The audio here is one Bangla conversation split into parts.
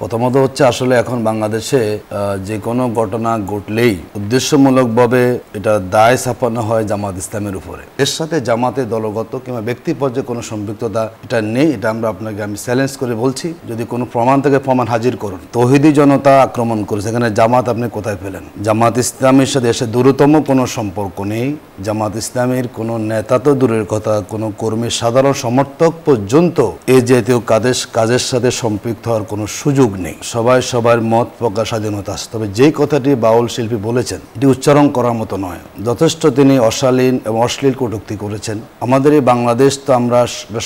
প্রথমত হচ্ছে আসলে এখন বাংলাদেশে যে কোনো ঘটনা ঘটলেই উদ্দেশ্যমূলকভাবে এটা দায় চাপানো হয় জামাত ইসলামের উপরে। এর সাথে জামাতের দলগত কিংবা ব্যক্তি পর্যায়ে কোনো সম্পৃক্ততা এটা নেই। এটা আমি চ্যালেঞ্জ করে বলছি, যদি কোনো প্রমাণ থেকে প্রমাণ হাজির করুন। তৌহিদি জনতা আক্রমণ করেছে, এখানে জামাত আপনি কোথায় পেলেন? জামাত ইসলামের সাথে এসে দূরতম কোনো সম্পর্ক নেই। জামাত ইসলামের কোনো নেতা তো দূরের কথা, কোনো কর্মী সাধারণ সমর্থক পর্যন্ত এই জাতীয় কাজের সাথে সম্পৃক্ত হওয়ার কোনো সুযোগ নেই। সবাই সবার মত প্রকাশ স্বাধীনতা আছে, তবে যেই কথাটি বাউল শিল্পী বলেছেন এটি উচ্চারণ করার মতো নয়। যথেষ্ট তিনি অশালীন এবং অশ্লীল কটূক্তি করেছেন। আমাদের এই বাংলাদেশ তো আমরা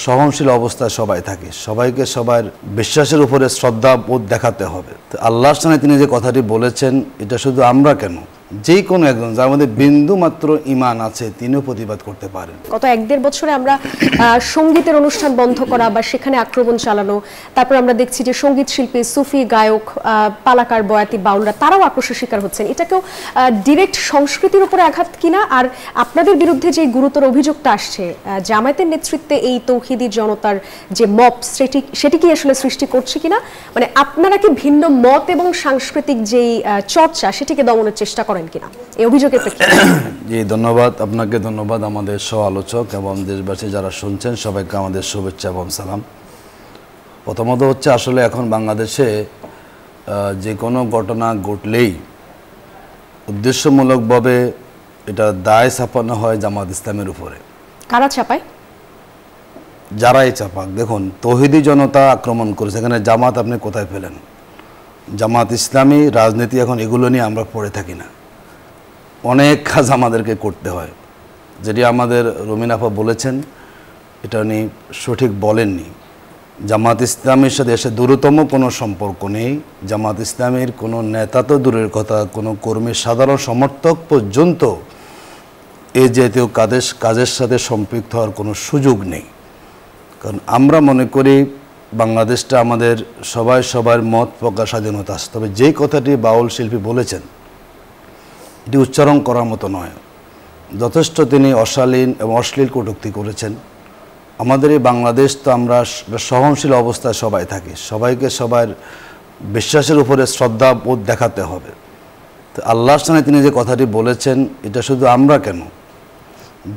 সহনশীল অবস্থায় সবাই থাকি, সবাইকে সবার বিশ্বাসের উপরে শ্রদ্ধা বোধ দেখাতে হবে। তো আল্লাহর সামনে তিনি যে কথাটি বলেছেন এটা শুধু আমরা কেন, যে কোনো একজন যার মধ্যে বিন্দু মাত্র ঈমান আছে তিনিও প্রতিবাদ করতে পারেন। গত 1-1.5 বছরে আমরা সঙ্গীতের অনুষ্ঠান বন্ধ করা বা সেখানে আক্রমণ চালানো, তারপর আমরা দেখছি যে সঙ্গীত শিল্পী, সুফি গায়ক, পালাকার, বয়াতি, বাউলরা তারাও আক্রোশের শিকার হচ্ছেন। এটাকেও ডিরেক্ট সংস্কৃতির উপরে আঘাত কিনা? আর আপনাদের বিরুদ্ধে যে গুরুতর অভিযোগটা আসছে জামায়াতের নেতৃত্বে এই তৌহিদি জনতার যে মব সেটি কি আসলে সৃষ্টি করছে কিনা, মানে আপনারা কি ভিন্ন মত এবং সাংস্কৃতিক যেই চর্চা সেটিকে দমনের চেষ্টা করেন কিনা এই অভিযোগের প্রেক্ষিতে? জি ধন্যবাদ, আপনাকে ধন্যবাদ, আমাদের সহ আলোচক এবং দেশবাসী যারা শুনছেন সবাইকে আমাদের শুভেচ্ছা এবং সালাম। প্রথমত হচ্ছে আসলে এখন বাংলাদেশে যে কোনো ঘটনা ঘটলেই উদ্দেশ্যমূলকভাবে এটা দায় চাপানো হয় জামাত ইসলামের উপরে। কারা চাপায়? যারাই চাপাক। দেখুন, তৌহিদি জনতা আক্রমণ করেছে, এখানে জামাত আপনি কোথায় পেলেন? জামাত ইসলামী রাজনীতি এখন এগুলো নিয়ে আমরা পড়ে থাকি না, অনেক কাজ আমাদেরকে করতে হয়। যেটি আমাদের রুমিন আপা বলেছেন এটা উনি সঠিক বলেননি। জামাত ইসলামের সাথে এসে দূরতম কোনো সম্পর্ক নেই। জামাত ইসলামের কোনো নেতা তো দূরের কথা, কোনো কর্মী সাধারণ সমর্থক পর্যন্ত এই জাতীয় কাজের সাথে সম্পৃক্ত হওয়ার কোনো সুযোগ নেই। কারণ আমরা মনে করি বাংলাদেশটা আমাদের সবার মত প্রকাশ স্বাধীনতা আছে, তবে যেই কথাটি বাউল শিল্পী বলেছেন এটি উচ্চারণ করার মতো নয়। যথেষ্ট তিনি অশালীন এবং অশ্লীল কটূক্তি করেছেন। আমাদের এই বাংলাদেশ তো আমরা সহনশীল অবস্থায় সবাই থাকি, সবাইকে সবার বিশ্বাসের উপরে শ্রদ্ধা বোধ দেখাতে হবে। তো আল্লাহর সামনে তিনি যে কথাটি বলেছেন এটা শুধু আমরা কেন,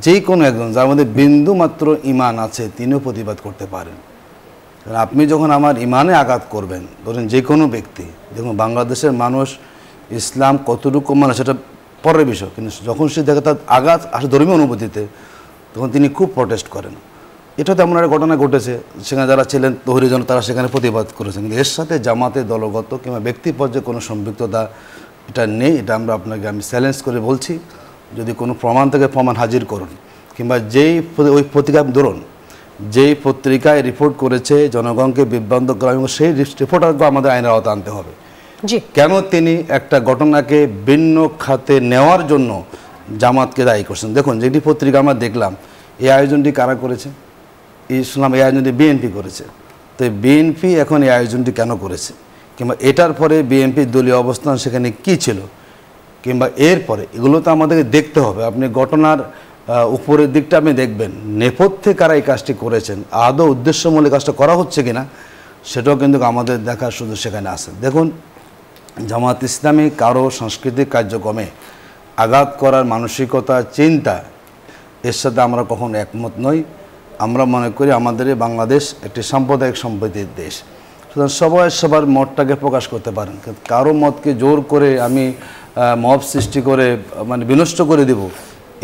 যে কোনো একজন যার মধ্যে বিন্দু মাত্র ঈমান আছে তিনিও প্রতিবাদ করতে পারেন। কারণ আপনি যখন আমার ঈমানে আঘাত করবেন, ধরেন যে কোনো ব্যক্তি, দেখুন বাংলাদেশের মানুষ ইসলাম কতটুকু মানে সেটা পরের বিষয়, কিন্তু যখন সে দেখে তার আঘাত আসে ধর্মীয় অনুভূতিতে তখন তিনি খুব প্রটেস্ট করেন। এটা তেমন একটা ঘটনা ঘটেছে, সেখানে যারা ছিলেন তৌহিদি জনতা তারা সেখানে প্রতিবাদ করেছেন, কিন্তু এর সাথে জামাতের দলগত কিংবা ব্যক্তি পর্যায়ে কোনো সম্পৃক্ততা এটা নেই। এটা আমি চ্যালেঞ্জ করে বলছি, যদি কোনো প্রমাণ থেকে প্রমাণ হাজির করুন, কিংবা ওই পত্রিকা ধরুন যেই পত্রিকায় রিপোর্ট করেছে জনগণকে বিভ্রান্ত করা, এবং সেই রিপোর্টারকে আমাদের আইনের আওতা আনতে হবে। কেন তিনি একটা ঘটনাকে ভিন্ন খাতে নেওয়ার জন্য জামাতকে দায়ী করছেন? দেখুন, যেটি পত্রিকা আমরা দেখলাম, এই আয়োজনটি কারা করেছে? ইসলাম এই আয়োজনটি বিএনপি করেছে। তো বিএনপি এখন এই আয়োজনটি কেন করেছে, কিংবা এটার পরে বিএনপির দলীয় অবস্থান সেখানে কি ছিল, কিংবা এরপরে এগুলো তো আমাদেরকে দেখতে হবে। আপনি ঘটনার উপরের দিকটা আপনি দেখবেন, নেপথ্যে কারা এই কাজটি করেছেন, আদৌ উদ্দেশ্যমূলক কাজটা করা হচ্ছে কিনা সেটাও কিন্তু আমাদের দেখার শুধু সেখানে আছে। দেখুন, জামাত ইসলামী কারো সাংস্কৃতিক কার্যক্রমে আঘাত করার মানসিকতা, চিন্তা এর সাথে আমরা কখনো একমত নই। আমরা মনে করি আমাদের এই বাংলাদেশ একটি সাম্প্রদায়িক সম্প্রীতির দেশ, সুতরাং সবাই সবার মতটাকে প্রকাশ করতে পারেন। কারো মতকে জোর করে আমি মব সৃষ্টি করে মানে বিনষ্ট করে দেব,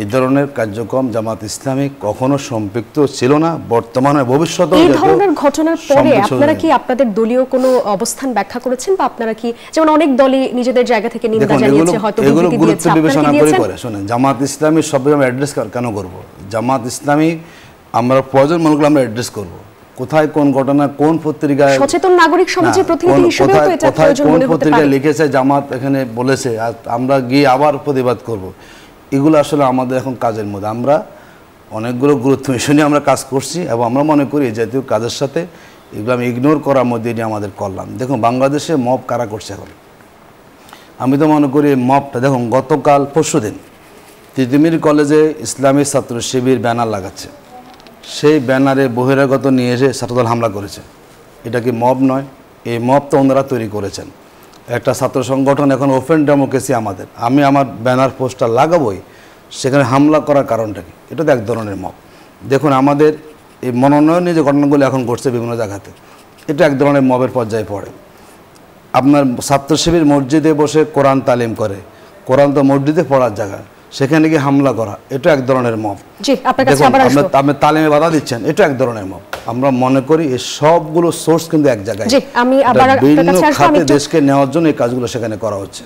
এই ধরনের কার্যক্রম জামাত ইসলামী কখনো সম্পৃক্ত ছিল না, বর্তমানে ভবিষ্যতে। এই ধরনের ঘটনার পরে আপনারা কি আপনাদের দলীয় কোনো অবস্থান ব্যাখ্যা করেছেন, বা আপনারা কি, যেমন অনেক দলই নিজেদের জায়গা থেকে নিন্দা জানিয়েছে, হয়তো এগুলো গুরুত্ব বিবেচনা করে শুনেন, জামাত ইসলামী সব আমরা অ্যাড্রেস কেন করব? জামাত ইসলামী আমরা প্রয়োজন মনে করলে আমরা অ্যাড্রেস করব। কোথায় কোন ঘটনা কোন পত্রিকায় সচেতন নাগরিক সমাজের প্রতিনিধি হিসেবে তো এটা প্রয়োজন মনে হতে পারে। পত্রিকায় লিখেছে জামাত এখানে বলেছে, আমরা গিয়ে আবার প্রতিবাদ করব, এগুলো আসলে আমাদের এখন কাজের মধ্যে। আমরা অনেকগুলো গুরুত্ব ইস্যু নিয়ে আমরা কাজ করছি, এবং আমরা মনে করি এই জাতীয় কাজের সাথে এগুলো আমি ইগনোর করার মধ্যে নিয়ে আমাদের করলাম। দেখুন, বাংলাদেশে মব কারা করছে এখন, আমি তো মনে করি মবটা, দেখুন গতকাল পরশুদিন তিতুমির কলেজে ইসলামী ছাত্র শিবির ব্যানার লাগাচ্ছে, সেই ব্যানারে বহিরাগত নিয়ে এসে ছাত্রদল হামলা করেছে। এটা কি মব নয়? এই মব তো ওনারা তৈরি করেছেন। একটা ছাত্র সংগঠন এখন ওপেন ডেমোক্রেসি আমাদের, আমি আমার ব্যানার পোস্টার লাগাবোই, সেখানে হামলা করার কারণটা কি? এটা তো এক ধরনের মব। দেখুন আমাদের এই মনোনয়নের যে ঘটনাগুলো এখন ঘটছে বিভিন্ন জায়গাতে, এটা এক ধরনের মবের পর্যায়ে পড়ে। আপনার ছাত্র শিবির মসজিদে বসে কোরআন তালিম করে, কোরআন তো মসজিদে পড়ার জায়গা, সেখানে গিয়ে হামলা করা, এটা এক ধরনের মব। জি, আপনার কাছে আবার আসবো। আপনি তালিমে বাধা দিচ্ছেন, এটা এক ধরনের মব। আমরা মনে করি এই সবগুলো সোর্স কিন্তু এক জায়গায়। জি, আমি আবার আপনার কাছে আসবো। দেশকে নেওয়ার জন্য এই কাজগুলো সেখানে করা হচ্ছে।